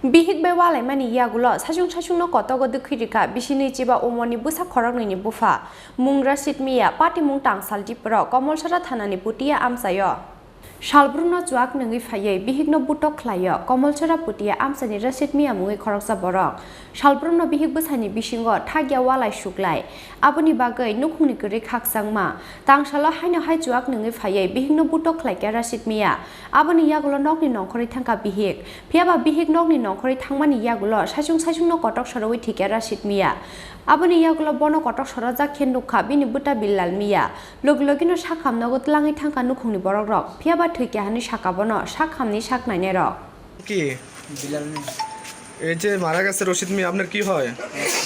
Bihik bewa lai mani yagulo sajung no koto go dukhirika bisini jiba omoni busa khorok ni bufa mung Rashid Mia party mung tangsal dipro Komolsara thanani putia amsayo Shalbruno juak nungi faye bihik no butok khlayo Komolsara putia amsani Rashid Mia mungi khoroksa borok Shalbruno bihik busani bisingo thagya walai suklai aboni bagai nukhungni gori khaksangma tangsalo haino hai juak nungi faye bihik no butok khlaika Rashid Mia aboni yagulo nokni nongkhori thangka bihik phiaba bihik nokni nongkhori thangmani yagulo sajung no kotok soroi thike Rashid Mia aboni yagulo bono kotok soroja khendukha bini buta Bilal Mia loglogino sakham nogot langi thangka nukhungni borok rok phiaba thike hani sakabono sakhamni saknaine rok কি বিলাল এই যে মারা গেছে রশিদ মিয়া আপনার কি হয়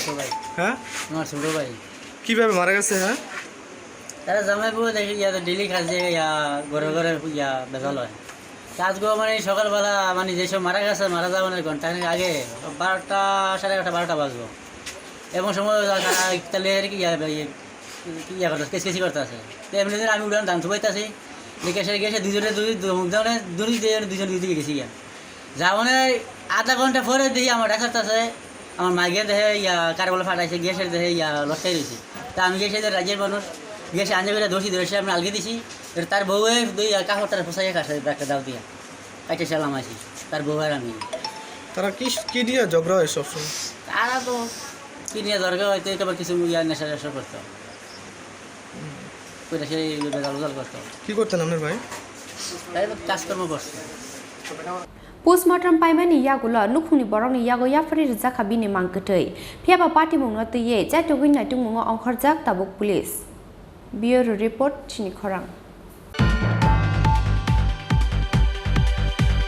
ছোট ভাই হ্যাঁ আমার ছোট ভাই কিভাবে মারা গেছে হ্যাঁ তারা জামাই বউ দেখি ডেলি কাজে ঘরে বেজাল হয় কাজগুলো মানে সকালবেলা মানে যেসব মারা গেছে মারা যাওয়ার ঘন্টা আগে 12টা সাড়ে 11টা 12টা বাজবো এবং সময় তাহলে কেসি করতে আছে তো এমনি আমি উড়ান ধান থুবাইতেছি গেছে দুজন দিকে গেছি গিয়া যাওয়ানে আধা ঘন্টা পরে দেখি আমার ডাক্তার আছে আমার মাইকে দেখে কারবলে ফাটাইছে গ্যাসের দেখে লটকাই রয়েছে তা আমি গেছে রাজ্যের মানুষ গ্যাসে আনজা করে ধরছি আমি আলগে দিছি তার বউয়ে কাপড়টার পোষাইয়া কাছে একটা দাও দিয়া কাটে চালাম আছি তার বউ আর আমি তারা কি নিয়ে ঝগড়া হয় সবসময় তারা তো কি নিয়ে দরকার হয়তো একেবারে কিছু নেশা করতো ওইটা সেই বেজাল করতো কি করতেন আপনার ভাই তাই কাজকর্ম করতো Postmortem paimani yagulo nukhuni borokni yago yafari rijaka bini mangketei phiaba party mungno tuye jai tugin nai tungmungo ongkhorjak tabuk police Bureau report chini khorang